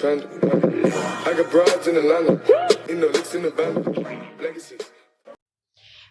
panda. I got broads in Atlanta, you know, licks in the band. Legacy.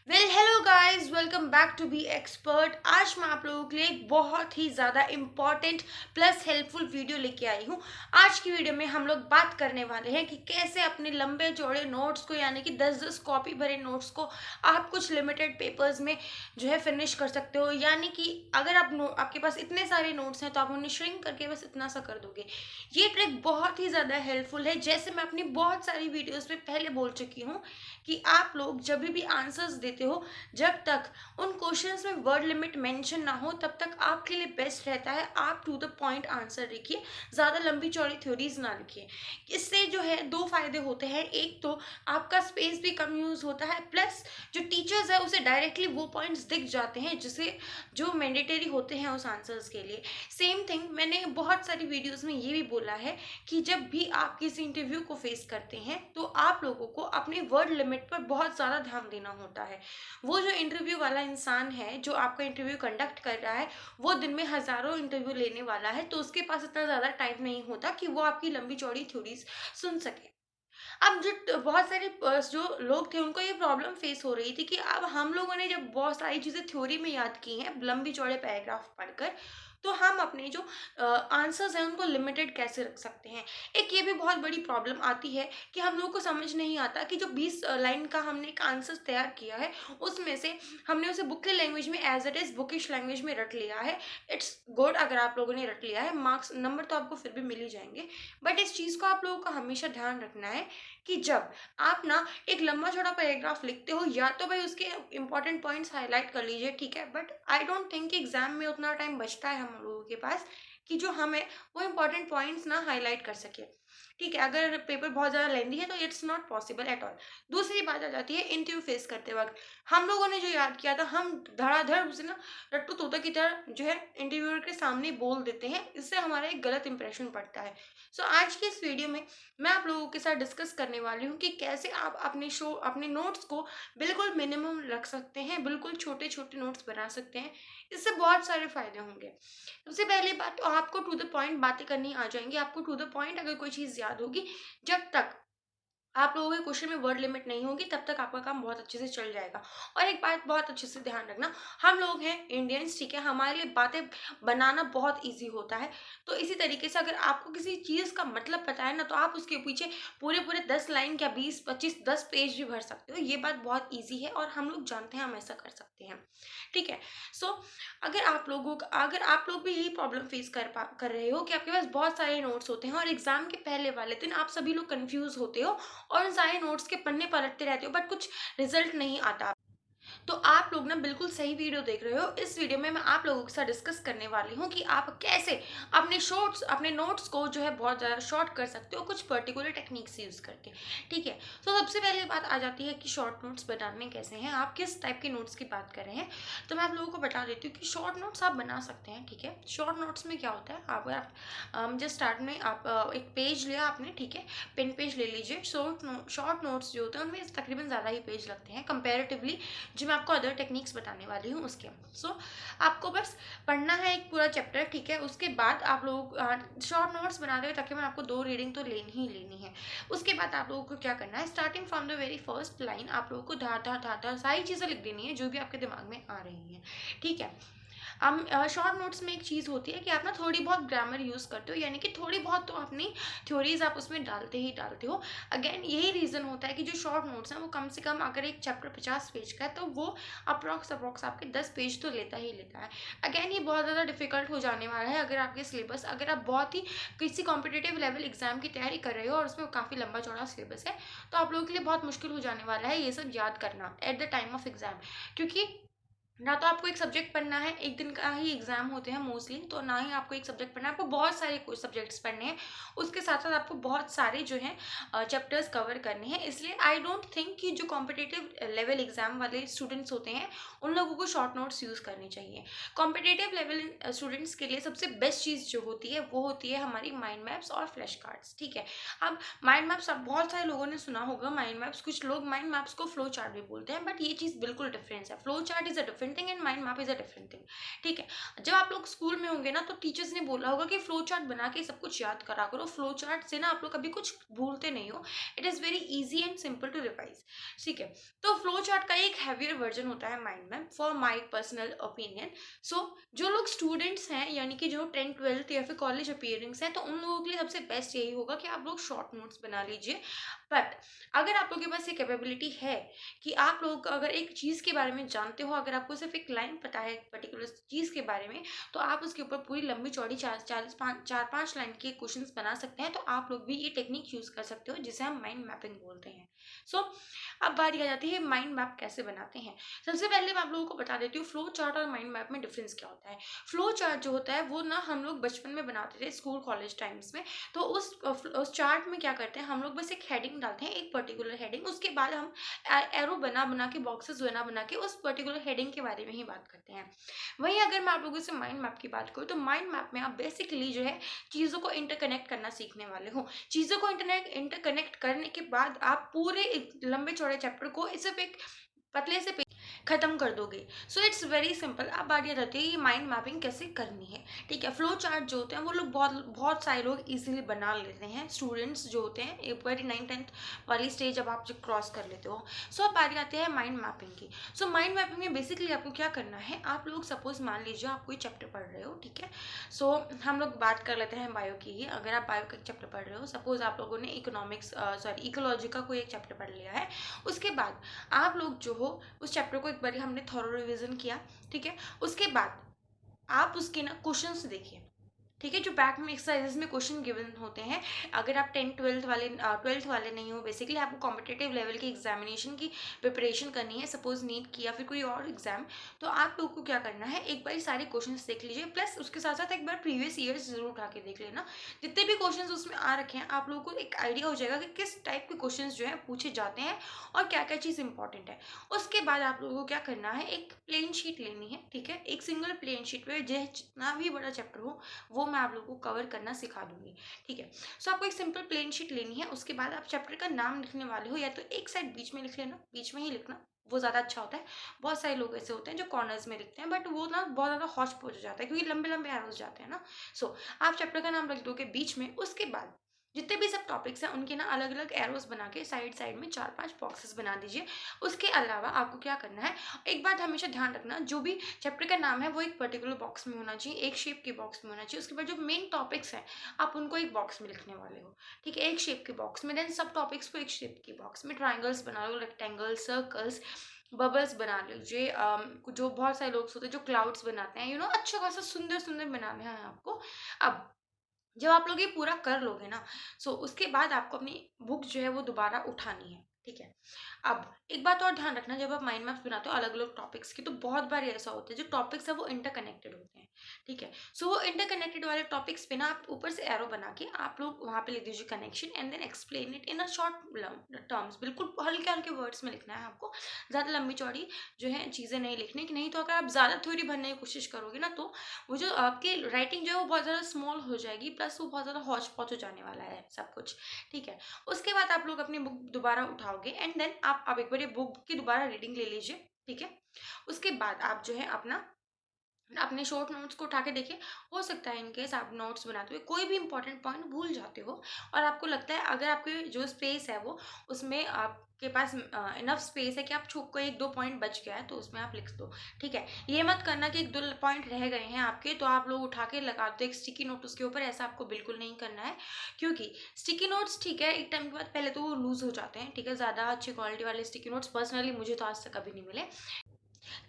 Well hello guys, welcome back to B expert. आज मैं आप लोगों के लिए एक बहुत ही ज़्यादा इम्पॉर्टेंट प्लस हेल्पफुल वीडियो लेके आई हूँ। आज की वीडियो में हम लोग बात करने वाले हैं कि कैसे अपने लंबे चौड़े नोट्स को, यानी कि 10-10 कॉपी भरे नोट्स को आप कुछ लिमिटेड पेपर्स में जो है फिनिश कर सकते हो। यानी कि अगर आपके पास इतने सारे नोट्स हैं तो आप उन्हें श्रिंक करके बस इतना सा कर दोगे। ये ट्रिक बहुत ही ज़्यादा हेल्पफुल है। जैसे मैं अपनी बहुत सारी वीडियोज़ में पहले बोल चुकी हूँ कि आप लोग जब भी आंसर्स देते हो, जब तक उन क्वेश्चंस में वर्ड लिमिट मेंशन ना हो तब तक आपके लिए बेस्ट रहता है आप टू द पॉइंट आंसर लिखिए, ज़्यादा लंबी चौड़ी थ्योरीज ना लिखिए। इससे जो है दो फायदे होते हैं। एक तो आपका स्पेस भी कम यूज़ होता है, प्लस जो टीचर्स है उसे डायरेक्टली वो पॉइंट्स दिख जाते हैं जिसे जो मैंडेटरी होते हैं उस आंसर्स के लिए। सेम थिंग मैंने बहुत सारी वीडियोज़ में ये भी बोला है कि जब भी आप किसी इंटरव्यू को फेस करते हैं तो आप लोगों को अपने वर्ड लिमिट पर बहुत ज़्यादा ध्यान देना होता है। वो जो इंटरव्यू वाला इंसान है जो आपका इंटरव्यू कंडक्ट कर रहा है, वो दिन में हज़ारों इंटरव्यू लेने वाला है, तो उसके पास इतना ज़्यादा टाइम नहीं होता कि वो आपकी लंबी चौड़ी थ्योरीज सुन सके। अब जो बहुत सारे जो लोग थे उनको ये प्रॉब्लम फेस हो रही थी कि अब हम लोगों ने जब बहुत सारी चीज़ें थ्योरी में याद की हैं लंबी चौड़े पैराग्राफ पढ़कर, तो हम अपने जो आंसर्स हैं उनको लिमिटेड कैसे रख सकते हैं। एक ये भी बहुत बड़ी प्रॉब्लम आती है कि हम लोगों को समझ नहीं आता कि जो 20 लाइन का हमने एक आंसर तैयार किया है, उसमें से हमने उसे बुकली लैंग्वेज में as it is bookish language में रट लिया है। इट्स गुड अगर आप लोगों ने रट लिया है, मार्क्स नंबर तो आपको फिर भी मिल ही जाएंगे। बट इस चीज़ को आप लोगों को हमेशा ध्यान रखना है कि जब आप ना एक लंबा चौड़ा पैराग्राफ लिखते हो, या तो भाई उसके इंपॉर्टेंट पॉइंट्स हाईलाइट कर लीजिए, ठीक है, बट आई डोंट थिंक कि एग्जाम में उतना टाइम बचता है हम लोगों के पास कि जो हमें वो इंपॉर्टेंट पॉइंट्स ना हाईलाइट कर सके। ठीक है, अगर पेपर बहुत ज़्यादा लेंदी है तो it's not possible at all. दूसरी बात आ जाती है इंटरव्यू फेस करते वक्त। हम लोगों ने जो याद किया था हम धड़ाधड़ उसे ना रट्टू तोता की तरह जो है इंटरव्यूअर के सामने बोल देते हैं, इससे हमारा एक गलत इंप्रेशन पड़ता है। सो आज की इस वीडियो में मैं आप लोगों के साथ डिस्कस करने वाली हूँ कि कैसे आप अपने नोट्स को बिल्कुल मिनिमम रख सकते हैं, बिल्कुल छोटे छोटे नोट्स बना सकते हैं। इससे बहुत सारे फायदे होंगे। सबसे पहली बात तो आपको टू द पॉइंट बातें करनी आ जाएंगी। आपको टू द पॉइंट अगर कोई चीज़ याद होगी, जब तक आप लोगों के क्वेश्चन में वर्ड लिमिट नहीं होगी तब तक आपका काम बहुत अच्छे से चल जाएगा। और एक बात बहुत अच्छे से ध्यान रखना, हम लोग हैं इंडियंस, ठीक है, हमारे लिए बातें बनाना बहुत इजी होता है। तो इसी तरीके से अगर आपको किसी चीज़ का मतलब पता है ना, तो आप उसके पीछे पूरे पूरे 10 लाइन क्या 20 25 10 पेज भी भर सकते हो। ये बात बहुत ईजी है और हम लोग जानते हैं हम ऐसा कर सकते हैं। ठीक है। सो अगर आप लोग भी यही प्रॉब्लम फेस कर रहे हो कि आपके पास बहुत सारे नोट्स होते हैं और एग्जाम के पहले वाले दिन आप सभी लोग कंफ्यूज होते हो और उन सारे नोट्स के पन्ने पलटते रहते हो बट कुछ रिजल्ट नहीं आता, तो आप लोग ना बिल्कुल सही वीडियो देख रहे हो। इस वीडियो में मैं आप लोगों के साथ डिस्कस करने वाली हूँ कि आप कैसे अपने नोट्स को जो है बहुत ज़्यादा शॉर्ट कर सकते हो कुछ पर्टिकुलर टेक्निक्स यूज़ करके। ठीक है। तो सबसे पहले बात आ जाती है कि शॉर्ट नोट्स बनाने कैसे हैं, आप किस टाइप के नोट्स की बात कर रहे हैं। तो मैं आप लोगों को बता देती हूँ कि शॉर्ट नोट्स आप बना सकते हैं। ठीक है, शॉर्ट नोट्स में क्या होता है, आप जस्ट स्टार्ट में आप एक पेज लिया आपने, ठीक है, पेन पेज ले लीजिए। शॉर्ट नोट्स जो होते हैं उनमें तकरीबन ज़्यादा ही पेज लगते हैं कंपेरेटिवली जो मैं आपको अदर टेक्निक्स बताने वाली हूँ उसके। सो आपको बस पढ़ना है एक पूरा चैप्टर, ठीक है, उसके बाद आप लोग शॉर्ट नोट्स बना रहे हो ताकि मैं आपको 2 रीडिंग तो लेनी ही लेनी है। उसके बाद आप लोगों को क्या करना है, starting from the very first line आप लोगों को धार धार धार धार सारी चीज़ें लिख देनी है जो भी आपके दिमाग में आ रही हैं। ठीक है। हम शॉर्ट नोट्स में एक चीज़ होती है कि आप ना थोड़ी बहुत ग्रामर यूज़ करते हो, यानी कि थोड़ी बहुत तो अपनी थ्योरीज आप उसमें डालते ही डालते हो। अगेन यही रीज़न होता है कि जो शॉर्ट नोट्स हैं वो कम से कम अगर एक चैप्टर 50 पेज का है तो वो अप्रॉक्स आपके 10 पेज तो लेता ही लेता है। अगेन ये बहुत ज़्यादा डिफिकल्ट हो जाने वाला है अगर आपके सिलेबस, अगर आप बहुत ही किसी कॉम्पिटेटिव लेवल एग्जाम की तैयारी कर रहे हो और उसमें काफ़ी लंबा चौड़ा सिलेबस है, तो आप लोगों के लिए बहुत मुश्किल हो जाने वाला है ये सब याद करना at the time of exam. क्योंकि ना तो आपको एक सब्जेक्ट पढ़ना है, एक दिन का ही एग्जाम होते हैं मोस्टली, तो ना ही आपको एक सब्जेक्ट पढ़ना है, आपको बहुत सारे कुछ सब्जेक्ट्स पढ़ने हैं। उसके साथ साथ आपको बहुत सारे जो हैं चैप्टर्स कवर करने हैं। इसलिए आई डोंट थिंक कि जो कॉम्पिटिटिव लेवल एग्जाम वाले स्टूडेंट्स होते हैं उन लोगों को शॉर्ट नोट्स यूज़ करनी चाहिए। कॉम्पिटिटिव लेवल स्टूडेंट्स के लिए सबसे बेस्ट चीज़ जो होती है वो होती है हमारी माइंड मैप्स और फ्लैश कार्ड्स। ठीक है। अब माइंड मैप्स, अब बहुत सारे लोगों ने सुना होगा माइंड मैप्स, कुछ लोग माइंड मैप्स को फ्लो चार्ट भी बोलते हैं, बट ये चीज़ बिल्कुल डिफरेंस है। Flow chart is a different different thing and mind map is a different thing. ठीक है, जब आप लोग स्कूल में होंगे ना तो टीचर्स ने बोला होगा कि फ्लो चार्ट बना के सब कुछ याद करा करो, फ्लो चार्ट से ना आप लोग कभी कुछ भूलते नहीं हो, it is very easy and simple to revise. ठीक है, तो फ्लो चार्ट का एक हैवियर वर्जन होता है mind map, for my personal opinion. So जो लोग स्टूडेंट्स हैं यानी कि जो 10th 12th या फिर कॉलेज अपीयरिंग्स हैं, तो उन लोगों के लिए सबसे बेस्ट यही होगा कि आप लोग शॉर्ट नोट्स बना लीजिए। बट अगर आप लोगों के पास ये कैपेबिलिटी है कि आप लोग अगर एक चीज़ के बारे में जानते हो, अगर आपको सिर्फ एक लाइन पता है पर्टिकुलर चीज़ के बारे में, तो आप उसके ऊपर पूरी लंबी चौड़ी 4 5 लाइन के क्वेश्चंस बना सकते हैं। तो आप लोग भी ये टेक्निक यूज़ कर सकते हो जिसे हम माइंड मैपिंग बोलते हैं। सो अब बारी आ जाती है माइंड मैप कैसे बनाते हैं। सबसे पहले मैं आप लोगों को बता देती हूँ फ्लो चार्ट और माइंड मैप में डिफरेंस क्या होता है। फ्लो चार्ट जो होता है वो ना हम लोग बचपन में बनाते थे स्कूल कॉलेज टाइम्स में। तो उस चार्ट में क्या करते हैं हम लोग, बस एक हेडिंग डालते हैं, एक पर्टिकुलर हेडिंग, उसके बाद हम एरो बना बना के, बॉक्सेस बना बना के उस पर्टिकुलर हेडिंग के बारे में ही बात करते हैं। वहीं अगर मैं आप लोगों से माइंड मैप की बात करूँ तो माइंड मैप में आप बेसिकली जो है चीज़ों को इंटरकनेक्ट करना सीखने वाले हो। चीज़ों को इंटरकनेक्ट करने के बाद आप पूरे एक लंबे चौड़े चैप्टर को सिर्फ एक पतले से खत्म कर दोगे। So it's very simple. अब बात ये रहती है कि माइंड मैपिंग कैसे करनी है। ठीक है, फ्लो चार्ट जो होते हैं वो लोग बहुत बहुत सारे लोग इजीली बना लेते हैं, स्टूडेंट्स जो होते हैं एक बार 9th 10th वाली स्टेज जब आप क्रॉस कर लेते हो। सो अब बारी आती है माइंड मैपिंग की। सो माइंड मैपिंग में बेसिकली आपको क्या करना है, आप लोग सपोज मान लीजिए आप कोई चैप्टर पढ़ रहे हो। ठीक है, सो हम लोग बात कर लेते हैं बायो की ही। अगर आप बायो का चैप्टर पढ़ रहे हो, सपोज आप लोगों ने इकोलॉजी का कोई एक चैप्टर पढ़ लिया है, उसके बाद आप लोग जो हो उस चैप्टर को एक बार हमने थॉरो रिवीजन किया। ठीक है, उसके बाद आप उसके ना क्वेश्चंस देखिए। ठीक है, जो बैक में एक्सरसाइजेस में क्वेश्चन गिवन होते हैं, अगर आप 10th 12th वाले नहीं हो, बेसिकली आपको कॉम्पिटेटिव लेवल की एग्जामिनेशन की प्रिपरेशन करनी है, सपोज नीट की या फिर कोई और एग्जाम, तो आप लोग को क्या करना है, एक बार सारे क्वेश्चन देख लीजिए, प्लस उसके साथ साथ एक बार प्रीवियस ईयर्स जरूर उठा के देख लेना। जितने भी क्वेश्चन उसमें आ रखे हैं आप लोगों को एक आइडिया हो जाएगा कि किस टाइप के क्वेश्चन जो है पूछे जाते हैं और क्या क्या चीज़ इंपॉर्टेंट है। उसके बाद आप लोगों को क्या करना है, एक प्लेन शीट लेनी है। ठीक है, एक सिंगल प्लेन शीट पे जितना भी बड़ा चैप्टर हो वो मैं आप लोगों को कवर करना सिखा दूंगी। ठीक है, सो आपको एक सिंपल प्लेन शीट लेनी है। उसके बाद आप चैप्टर का नाम लिखने वाले हो, या तो एक साइड बीच में लिख लेना, बीच में ही लिखना, वो ज़्यादा अच्छा होता है। बहुत सारे लोग ऐसे होते हैं जो कॉर्नर्स में लिखते हैं, बट वो ना बहुत ज़्यादा हौच पौच हो जाता है क्योंकि लंबे लंबे एरोज जाते हैं ना। सो आप चैप्टर का नाम रख दोगे बीच में। उसके बाद जितने भी सब टॉपिक्स हैं उनके ना अलग अलग एरोज बना के साइड साइड में 4 5 बॉक्सेस बना दीजिए। उसके अलावा आपको क्या करना है, एक बात हमेशा ध्यान रखना, जो भी चैप्टर का नाम है वो एक पर्टिकुलर बॉक्स में होना चाहिए, एक शेप के बॉक्स में होना चाहिए। उसके बाद जो मेन टॉपिक्स हैं आप उनको एक बॉक्स में लिखने वाले हो। ठीक है, एक शेप के बॉक्स में, देन सब टॉपिक्स को एक शेप के बॉक्स में, ट्राइंगल्स बना लो, रेक्टेंगल्स, सर्कल्स, बबल्स बना लीजिए। जो बहुत सारे लोग होते हैं जो क्लाउड्स बनाते हैं, अच्छा खासा सुंदर सुंदर बनाना है आपको। अब जब आप लोग ये पूरा कर लोगे ना, सो उसके बाद आपको अपनी बुक जो है वो दोबारा उठानी है। ठीक है, अब एक बात और ध्यान रखना, जब आप माइंड मैप्स बनाते हो अलग अलग टॉपिक्स की, तो बहुत बार ऐसा होता है जो टॉपिक्स है वो इंटरकनेक्टेड होते हैं। ठीक है, सो वो इंटरकनेक्टेड वाले टॉपिक्स पे ना आप ऊपर से एरो बना के आप लोग वहाँ पे लिख दीजिए connection, and then explain it in a short terms. बिल्कुल हल्के हल्के वर्ड्स में लिखना है आपको, ज़्यादा लंबी चौड़ी जो है चीज़ें नहीं लिखनी कि नहीं, तो अगर आप ज़्यादा थ्योरी भरने की कोशिश करोगे ना तो वो जो आपकी राइटिंग जो है वो बहुत ज़्यादा स्मॉल हो जाएगी, प्लस वो बहुत ज़्यादा हौच पौच हो जाने वाला है सब कुछ। ठीक है, उसके बाद आप लोग अपनी बुक दोबारा उठाओगे, एंड देन आप एक बार ये बुक की दोबारा रीडिंग ले लीजिए। ठीक है, उसके बाद आप जो है अपने शॉर्ट नोट्स को उठा के देखिए। हो सकता है इनकेस आप नोट्स बनाते हुए कोई भी इंपॉर्टेंट पॉइंट भूल जाते हो, और आपको लगता है अगर आपके जो स्पेस है वो उसमें आपके पास इनफ स्पेस है कि आप छुप को 1 2 पॉइंट बच गया है तो उसमें आप लिख दो। ठीक है, ये मत करना कि 1 2 पॉइंट रह गए हैं आपके तो आप लोग उठा के लगा दो एक स्टिकी नोट उसके ऊपर, ऐसा आपको बिल्कुल नहीं करना है। क्योंकि स्टिकी नोट्स ठीक है एक टाइम के बाद पहले तो वो लूज हो जाते हैं। ठीक है, ज़्यादा अच्छी क्वालिटी वाले स्टिकी नोट्स पर्सनली मुझे तो आज तक कभी नहीं मिले।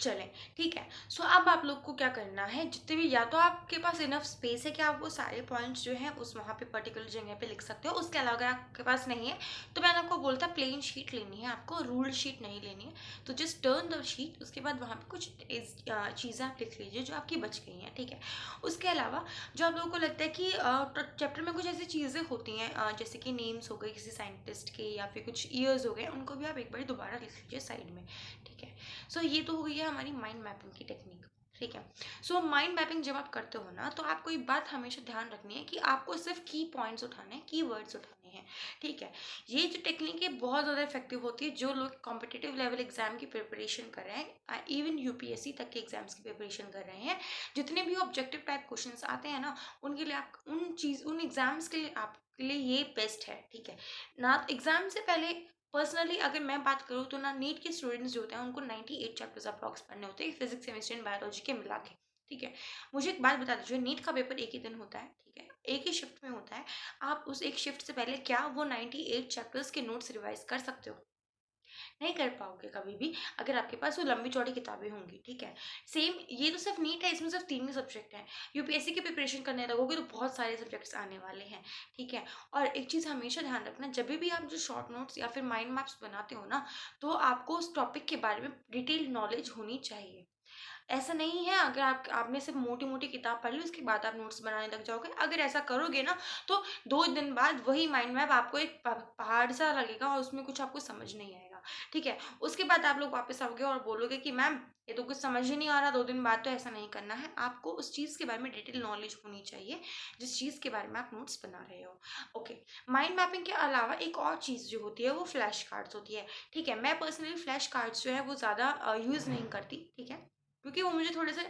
चलें, ठीक है। सो अब आप लोग को क्या करना है, जितने भी, या तो आपके पास इनफ स्पेस है कि आप वो सारे पॉइंट्स जो हैं उस वहाँ पे पर्टिकुलर जगह पे लिख सकते हो। उसके अलावा अगर आपके पास नहीं है तो मैंने आपको बोलता प्लेन शीट लेनी है, आपको रूल्ड शीट नहीं लेनी है। तो जस्ट टर्न द शीट, उसके बाद वहाँ पे कुछ चीज़ें आप लिख लीजिए जो आपकी बच गई हैं। ठीक है, उसके अलावा जो आप लोगों को लगता है कि चैप्टर में कुछ ऐसी चीज़ें होती हैं जैसे कि नेम्स हो गए किसी साइंटिस्ट के या फिर कुछ ईयर्स हो गए, उनको भी आप एक बार दोबारा लिख लीजिए साइड में। ठीक है, सो ये तो हो गई है हमारी माइंड मैपिंग की टेक्निक। ठीक है। सो माइंड मैपिंग जब आप करते हो ना, तो आपको एक बात हमेशा ध्यान रखनी है कि आपको सिर्फ की पॉइंट्स उठाने हैं, की वर्ड्स उठाने हैं। ठीक है। ये जो टेक्निक है बहुत ज़्यादा इफेक्टिव होती है जो लोग कॉम्पिटिटिव लेवल एग्जाम की प्रिपरेशन कर रहे हैं, इवन यूपीएससी तक के एग्जाम्स की प्रिपरेशन कर रहे हैं। जितने भी ऑब्जेक्टिव टाइप क्वेश्चंस आते हैं ना, उनके लिए आप उन एग्जाम्स के लिए आपके लिए ये बेस्ट है। ठीक है ना। एग्जाम से पहले पर्सनली अगर मैं बात करूँ तो ना, नीट के स्टूडेंट्स जो होते हैं उनको 98 चैप्टर्स अप्रॉक्स पढ़ने होते हैं, फिजिक्स केमिस्ट्री एंड बायोलॉजी के मिला के। ठीक है। मुझे एक बात बता दीजिए, नीट का पेपर एक ही दिन होता है। ठीक है। एक ही शिफ्ट में होता है। आप उस एक शिफ्ट से पहले क्या वो 98 चैप्टर्स के नोट्स रिवाइज कर सकते हो? नहीं कर पाओगे कभी भी, अगर आपके पास वो लंबी चौड़ी किताबें होंगी। ठीक है। सेम ये तो सिर्फ नीट है, इसमें सिर्फ 3 ही सब्जेक्ट हैं। यूपीएससी की प्रिपरेशन करने लगोगे तो बहुत सारे सब्जेक्ट्स आने वाले हैं। ठीक है। और एक चीज़ हमेशा ध्यान रखना, जब भी आप जो शॉर्ट नोट्स या फिर माइंड मैप्स बनाते हो ना, तो आपको उस टॉपिक के बारे में डिटेल नॉलेज होनी चाहिए। ऐसा नहीं है अगर आपने सिर्फ मोटी मोटी किताब पढ़ ली उसके बाद आप नोट्स बनाने लग जाओगे। अगर ऐसा करोगे ना, तो 2 दिन बाद वही माइंड मैप आपको एक पहाड़ सा लगेगा और उसमें कुछ आपको समझ नहीं आएगा। ठीक है। उसके बाद आप लोग वापस आओगे और बोलोगे कि मैम ये तो कुछ समझ ही नहीं आ रहा। 2 दिन बाद तो ऐसा नहीं करना है, आपको उस चीज़ के बारे में डिटेल नॉलेज होनी चाहिए जिस चीज़ के बारे में आप नोट्स बना रहे हो। ओके। माइंड मैपिंग के अलावा एक और चीज़ जो होती है वो फ्लैश कार्ड्स होती है। ठीक है। मैं पर्सनली फ्लैश कार्ड्स जो है वो ज़्यादा यूज़ नहीं करती। ठीक है। क्योंकि वो मुझे थोड़े से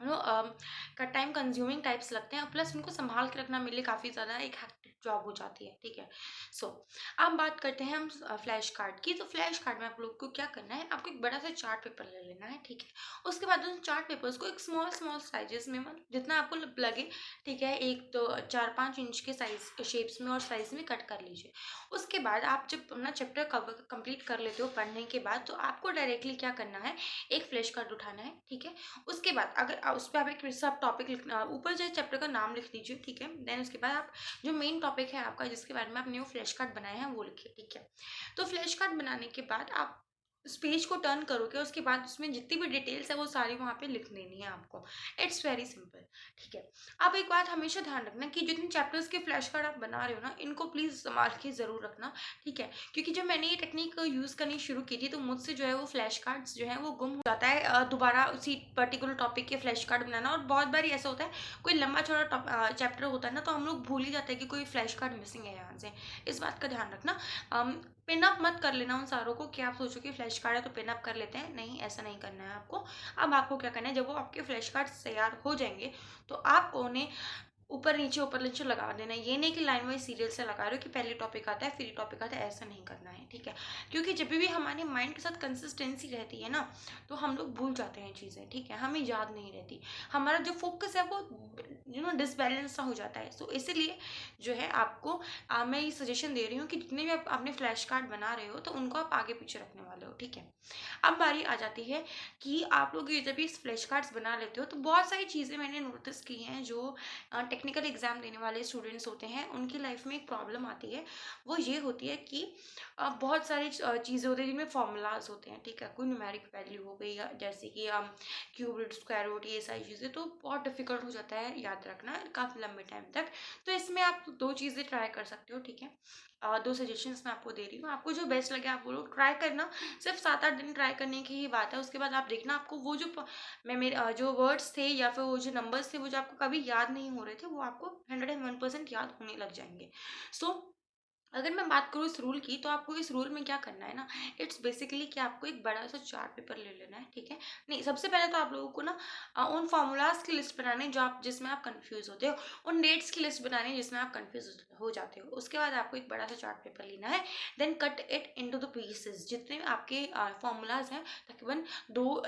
का टाइम कंज्यूमिंग टाइप्स लगते हैं, प्लस उनको संभाल के रखना मेरे लिए काफ़ी ज़्यादा एक हेक्टिक जॉब हो जाती है। ठीक है। सो अब बात करते हैं हम फ्लैश कार्ड की। तो फ्लैश कार्ड में आप लोग को क्या करना है, आपको एक बड़ा सा चार्ट पेपर ले लेना है। ठीक है। उसके बाद उन चार्ट पेपर्स को एक स्मॉल स्मॉल साइजेस में, मतलब जितना आपको लगे। ठीक है। एक तो 4-5 इंच के साइज शेप्स में और साइज में कट कर लीजिए। उसके बाद आप जब अपना चैप्टर कवर कंप्लीट कर लेते हो पढ़ने के बाद, तो आपको डायरेक्टली क्या करना है, एक फ्लैश कार्ड उठाना है। ठीक है। उसके बाद अगर उस पर आप एक सब टॉपिक लिखना, ऊपर जो चैप्टर का नाम लिख दीजिए। ठीक है। देन उसके बाद आप जो मेन टॉपिक है आपका जिसके बारे में आपने वो फ्लैश कार्ड बनाया है वो लिखिए। ठीक है। तो फ्लैश कार्ड बनाने के बाद आप उस पेज को टर्न करोगे, उसके बाद उसमें जितनी भी डिटेल्स है वो सारी वहाँ पे लिख देनी है आपको। It's very simple. ठीक है। अब एक बात हमेशा ध्यान रखना कि जितने चैप्टर्स के फ्लैश कार्ड आप बना रहे हो ना, इनको प्लीज़ संभाल के ज़रूर रखना। ठीक है। क्योंकि जब मैंने ये टेक्निक यूज़ करनी शुरू की थी तो मुझसे जो है वो फ्लैश कार्ड्स जो है वो गुम हो जाता है। दोबारा उसी पर्टिकुलर टॉपिक के फ्लैश कार्ड बनाना, और बहुत बार ऐसा होता है कोई लंबा चौड़ा चैप्टर होता है ना, तो हम लोग भूल ही जाते हैं कि कोई फ्लैश कार्ड मिसिंग है यहाँ से। इस बात का ध्यान रखना। पिन अप मत कर लेना उन सारों को कि आप सोचो कि फ्लैश कार्ड है तो पिन अप कर लेते हैं, नहीं ऐसा नहीं करना है आपको। अब आपको क्या करना है, जब वो आपके फ्लैश कार्ड तैयार हो जाएंगे तो आपको उन्हें ऊपर नीचे लगा देना है। ये नहीं कि लाइन वाइज सीरियल से लगा रहे हो कि पहले टॉपिक आता है फिर ये टॉपिक आता है, ऐसा नहीं करना है। ठीक है। क्योंकि जब भी हमारे माइंड के साथ कंसिस्टेंसी रहती है ना, तो हम लोग भूल जाते हैं चीज़ें। ठीक है। हमें याद नहीं रहती, हमारा जो फोकस है वो डिसबैलेंस सा हो जाता है। सो इसीलिए जो है आपको मैं ये सजेशन दे रही हूँ कि जितने भी आप अपने फ्लैश कार्ड बना रहे हो तो उनको आप आगे पीछे रखने वाले हो। ठीक है। अब बारी आ जाती है कि आप लोग ये जब ये फ्लैश कार्ड्स बना लेते हो तो बहुत सारी चीज़ें मैंने नोटिस की हैं जो टेक्निकल एग्ज़ाम देने वाले स्टूडेंट्स होते हैं उनकी लाइफ में एक प्रॉब्लम आती है। वो ये होती है कि बहुत सारी चीज़ें होती हैं जिनमें फॉर्मूलाज होते हैं। ठीक है। कोई न्यूमेरिक वैल्यू हो गई या जैसे कि क्यूब रूट स्क्वायर रूट, ये सारी चीज़ें तो बहुत डिफिकल्ट हो जाता है याद रखना काफ़ी लंबे टाइम तक। तो इसमें आप 2 चीज़ें ट्राई कर सकते हो। ठीक है। 2 सजेशंस मैं आपको दे रही हूँ, आपको जो बेस्ट लगे आप वो लोग ट्राई करना। सिर्फ 7-8 दिन ट्राई करने की ही बात है। उसके बाद आप देखना आपको वो जो जो वर्ड्स थे या फिर वो जो नंबर्स थे वो जो आपको कभी याद नहीं हो रहे थे वो आपको 101% याद होने लग जाएंगे। सो अगर मैं बात करूँ इस रूल की, तो आपको इस रूल में क्या करना है ना, इट्स बेसिकली कि आपको एक बड़ा सा चार्ट पेपर ले लेना है। ठीक है। नहीं, सबसे पहले तो आप लोगों को ना उन फार्मूलाज की लिस्ट बनानी है जो आप जिसमें आप कंफ्यूज होते हो, उन डेट्स की लिस्ट बनानी है जिसमें आप कंफ्यूज हो जाते हो। उसके बाद आपको एक बड़ा सा चार्ट पेपर लेना है। Then cut it into the pieces, जितने भी आपके फार्मूलाज हैं तकरीबन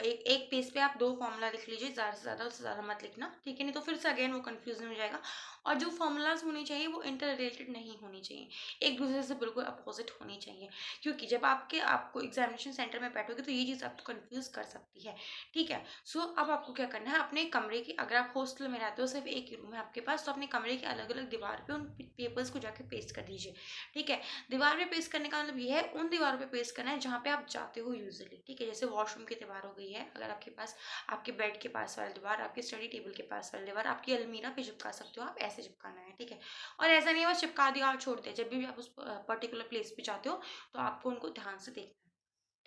एक पेज पे आप 2 फार्मूला लिख लीजिए, ज़्यादा से ज़्यादा, उससे ज़्यादा मत लिखना। ठीक है। नहीं तो फिर से अगेन वो कन्फ्यूजन हो जाएगा। और जो फार्मूलाज होने चाहिए वो इंटर रिलेटेड नहीं होनी चाहिए, एक दूसरे से बिल्कुल अपोजिट होनी चाहिए। क्योंकि जब आपको एग्जामिनेशन सेंटर में बैठोगे तो ये चीज़ आपको कंफ्यूज कर सकती है। ठीक है। सो अब आपको क्या करना है, अपने कमरे की, अगर आप हॉस्टल में रहते हो सिर्फ एक ही रूम है आपके पास, तो अपने कमरे के अलग अलग दीवार पे उन पेपर्स को जाके पेस्ट कर दीजिए। ठीक है। दीवार पे पेस्ट करने का मतलब ये है उन दीवारों पे पेस्ट करना है जहाँ पे आप जाते हो यूजुअली। ठीक है। जैसे वॉशरूम की दीवार हो गई है, अगर आपके पास आपके बेड के पास वाली दीवार, आपके स्टडी टेबल के पास वाली दीवार, आपकी अलमीरा पे चिपका सकते हो, आप ऐसे चिपकाना है। ठीक है। और ऐसा नहीं है बस चिपका दिया और छोड़ दिया, जब भी आप उस पर्टिकुलर प्लेस पे जाते हो तो आपको उनको ध्यान से देखना है।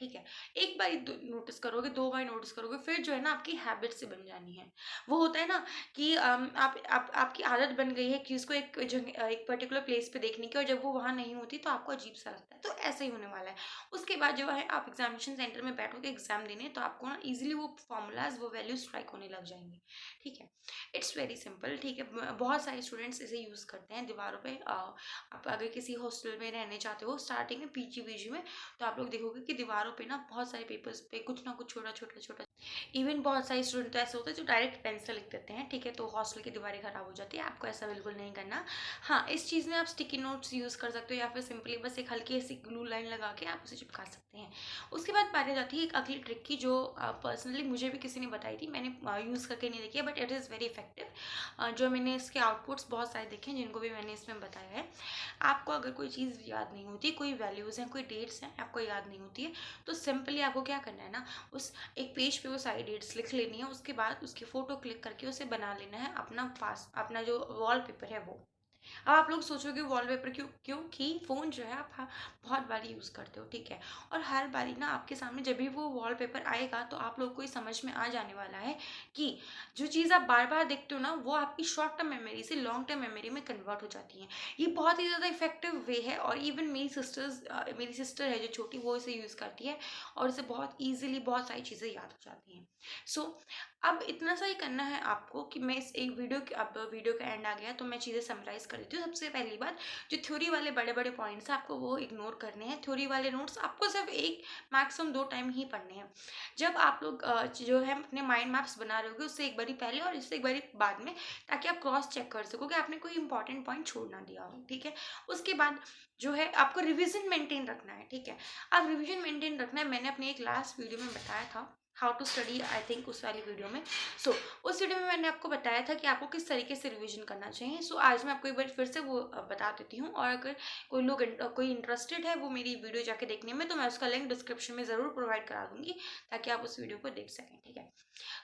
ठीक है। एक बार नोटिस करोगे, 2 बार नोटिस करोगे, फिर जो है ना आपकी हैबिट से बन जानी है। वो होता है ना कि आप आपकी आदत बन गई है एक चीज़ को एक जगह एक पर्टिकुलर प्लेस पे देखने की, और जब वो वहाँ नहीं होती तो आपको अजीब-सा लगता है। तो ऐसा ही होने वाला है। उसके बाद जो है आप एग्ज़ामिनेशन सेंटर में बैठोगे एग्ज़ाम देने, तो आपको ना ईज़िली वो फ़ॉर्मूलाज़, वो वैल्यूज़ स्ट्राइक होने लग जाएँगे। ठीक है। इट्स वेरी सिंपल, ठीक है। बहुत सारे स्टूडेंट्स इसे यूज़ करते हैं दीवारों पे। आप अगर किसी हॉस्टल में रहने चाहते हो स्टार्टिंग में पीजी-वीजी में, तो आप लोग देखोगे कि दीवारों पे ना बहुत सारे पेपर्स पे कुछ ना कुछ छोटा-छोटा इवन बहुत सारे स्टूडेंट तो ऐसे होते हैं जो डायरेक्ट पेन से लिख देते हैं, ठीक है, तो हॉस्टल की दीवारें खराब हो जाती है। आपको ऐसा बिल्कुल नहीं करना। हाँ, इस चीज़ में आप स्टिकी नोट्स यूज़ कर सकते हो, या फिर सिंपली बस एक हल्की सी ग्लू लाइन लगा के आप उसे चिपका सकते हैं। उसके बाद बारी आ जाती है एक अगली ट्रिक की, जो पर्सनली मुझे भी किसी ने बताई थी। मैंने यूज़ करके नहीं देखी है, but it is very effective. जो मैंने इसके आउटपुट्स बहुत सारे देखे हैं, जिनको भी मैंने इसमें बताया है। आपको अगर कोई चीज़ याद नहीं होती, कोई वैल्यूज़ हैं, कोई डेट्स हैं, आपको याद नहीं होती है, तो सिंपली आपको क्या करना है ना, उस एक पेज पे वो सारी डेट्स लिख लेनी है। उसके बाद उसकी फ़ोटो क्लिक करके उसे बना लेना है अपना पास, अपना जो वॉलपेपर है वो। अब आप लोग सोचोगे वॉलपेपर क्यों? क्योंकि फ़ोन जो है आप बहुत बारी यूज़ करते हो, ठीक है? और हर बारी ना आपके सामने जब भी वो वॉलपेपर आएगा, तो आप लोग को ये समझ में आ जाने वाला है कि जो चीज़ आप बार-बार देखते हो ना, वो आपकी शॉर्ट टर्म मेमोरी से लॉन्ग टर्म मेमोरी में कन्वर्ट हो जाती है। ये बहुत ही ज़्यादा इफ़ेक्टिव वे है, और इवन मेरी सिस्टर है जो छोटी, वो इसे यूज़ करती है, और इसे बहुत ईज़िली बहुत सारी चीज़ें याद हो जाती हैं। सो अब इतना सा ही करना है आपको कि मैं इस एक वीडियो के अब वीडियो का एंड आ गया, तो मैं चीज़ें समराइज़ कर देती हूँ। सबसे पहली बात, जो थ्योरी वाले बड़े-बड़े पॉइंट्स हैं, आपको वो इग्नोर करने हैं। थ्योरी वाले नोट्स आपको सिर्फ 1 मैक्सिमम 2 टाइम ही पढ़ने हैं। जब आप लोग जो है अपने माइंड मैप्स बना रहे होगे, उससे एक बारी पहले और इससे एक बारी बाद में, ताकि आप क्रॉस चेक कर सको कि आपने कोई इंपॉर्टेंट पॉइंट छोड़ ना दिया हो, ठीक है? उसके बाद जो है आपको रिवीजन मेंटेन रखना है, ठीक है? अब रिवीजन मेंटेन रखना है, मैंने अपनी एक लास्ट वीडियो में बताया था, how to study, I think उस वाली वीडियो में। सो उस वीडियो में मैंने आपको बताया था कि आपको किस तरीके से रिवीजन करना चाहिए। सो आज मैं आपको एक बार फिर से वो बता देती हूँ, और अगर कोई इंटरेस्टेड है वो मेरी वीडियो जाके देखने में, तो मैं उसका लिंक डिस्क्रिप्शन में ज़रूर प्रोवाइड करा दूंगी, ताकि आप उस वीडियो को देख सकें, ठीक है?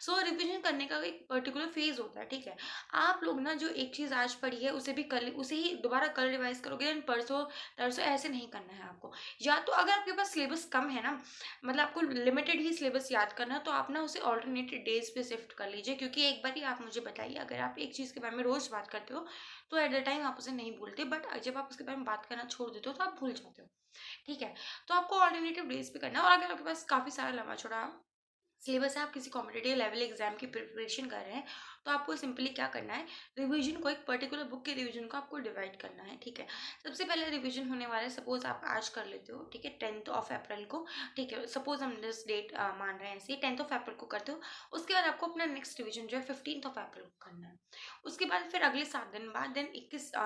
सो रिवीजन करने का एक पर्टिकुलर फेज होता है, ठीक है? आप लोग ना जो एक चीज़ आज पढ़ी है, उसे ही दोबारा कल रिवाइज करोगे, देन परसों तरसों ऐसे नहीं करना है आपको। या तो अगर आपके पास सिलेबस कम है ना, मतलब आपको लिमिटेड ही सिलेबस याद करना है, तो आप ना उसे ऑल्टरनेटेड डेज पे शिफ्ट कर लीजिए। क्योंकि एक बार ही आप मुझे बताइए, अगर आप एक चीज़ के बारे में रोज़ बात करते हो, तो एट द टाइम आप उसे नहीं भूलते, बट जब आप उसके बारे में बात करना छोड़ देते हो, तो आप भूल जाते हो, ठीक है? तो आपको ऑल्टरनेटिव डेज पे करना है। और अगर आपके पास काफ़ी सारा लंबा चौड़ा सिलेबस है, आप किसी कॉम्पिटिटिव लेवल एग्जाम की प्रिपरेशन कर रहे हैं, तो आपको सिंपली क्या करना है, रिवीजन को, एक पर्टिकुलर बुक के रिवीजन को आपको डिवाइड करना है, ठीक है? सबसे पहले रिवीजन होने वाला है, सपोज आप आज कर लेते हो, ठीक है, 10th ऑफ अप्रैल को, ठीक है, सपोज हम दिस डेट मान रहे हैं, ऐसे 10th ऑफ अप्रैल को करते हो। उसके बाद आपको अपना नेक्स्ट रिवीजन जो है 15th ऑफ अप्रैल को करना है। उसके बाद फिर अगले 7 दिन बाद, देन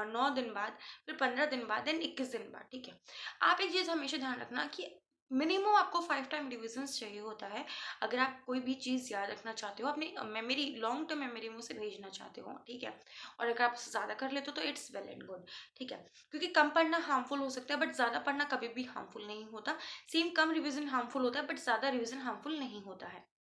9 दिन बाद, फिर 15 दिन बाद, देन 21 दिन बाद, ठीक है? आप एक चीज़ हमेशा ध्यान रखना कि मिनिमम आपको 5 टाइम रिविजन्स चाहिए होता है, अगर आप कोई भी चीज़ याद रखना चाहते हो, अपनी मेमोरी, लॉन्ग टर्म मेमोरी में उसे भेजना चाहते हो, ठीक है? और अगर आप उससे ज़्यादा कर लेते हो, तो इट्स वेल एंड गुड, ठीक है? क्योंकि कम पढ़ना हार्मफुल हो सकता है, बट ज़्यादा पढ़ना कभी भी हार्मफुल नहीं होता। सेम कम रिवीजन हार्मफुल होता है, बट ज़्यादा रिवीजन हार्मफुल नहीं होता है।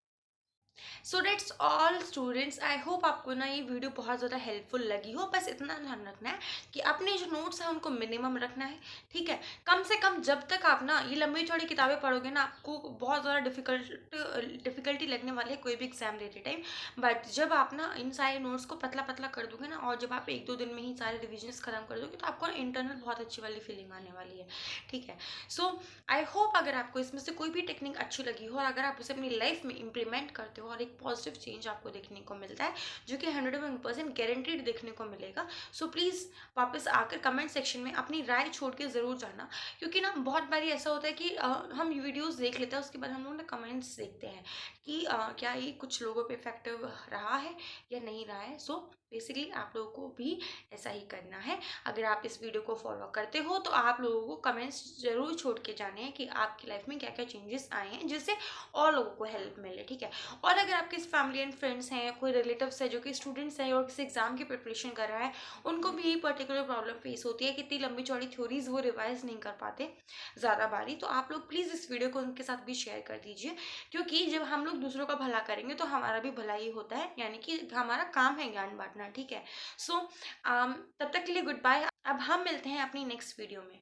So that's all students, I hope आपको ना ये वीडियो बहुत ज़्यादा हेल्पफुल लगी हो। बस इतना ध्यान रखना है कि अपने जो नोट्स हैं उनको मिनिमम रखना है, ठीक है? कम से कम जब तक आप ना ये लंबी चौड़ी किताबें पढ़ोगे ना, आपको बहुत ज़्यादा डिफिकल्टी लगने वाली है कोई भी एग्जाम देते टाइम। बट जब आप ना इन सारे नोट्स को पतला पतला कर दोगे ना, और जब आप 1-2 दिन में ही सारे रिविजन्स खत्म कर दोगे, तो आपको इंटरनल बहुत अच्छी वाली फीलिंग आने वाली है, ठीक है? सो आई होप अगर आपको इसमें से कोई भी टेक्निक अच्छी लगी हो, और अगर आप उसे अपनी लाइफ में इम्प्लीमेंट करते हो, और एक पॉजिटिव चेंज आपको देखने को मिलता है, जो कि 101% गारंटीड देखने को मिलेगा, सो प्लीज़ वापस आकर कमेंट सेक्शन में अपनी राय छोड़ के ज़रूर जाना। क्योंकि ना बहुत बारी ऐसा होता है कि हम वीडियोज़ देख लेते हैं, उसके बाद हम लोग ना कमेंट्स देखते हैं कि क्या ये कुछ लोगों पे इफेक्टिव रहा है या नहीं रहा है। सो बेसिकली आप लोगों को भी ऐसा ही करना है। अगर आप इस वीडियो को फॉलो करते हो, तो आप लोगों को कमेंट्स ज़रूर छोड़ के जाने हैं कि आपकी लाइफ में क्या क्या चेंजेस आए हैं, जिससे और लोगों को हेल्प मिले, ठीक है? और अगर आपके फैमिली एंड फ्रेंड्स हैं, कोई रिलेटिव्स है जो कि स्टूडेंट्स हैं और किसी एग्जाम की प्रिपरेशन कर रहा है, उनको भी यही पर्टिकुलर प्रॉब्लम फेस होती है कि इतनी लंबी चौड़ी थ्योरीज वो रिवाइज नहीं कर पाते ज़्यादा बारी, तो आप लोग प्लीज़ इस वीडियो को उनके साथ भी शेयर कर दीजिए। क्योंकि जब हम लोग दूसरों का भला करेंगे, तो हमारा भी भला ही होता है, यानी कि हमारा काम है ज्ञान बांटना, ठीक है? सो तब तक के लिए गुड बाय। अब हम मिलते हैं अपनी नेक्स्ट वीडियो में।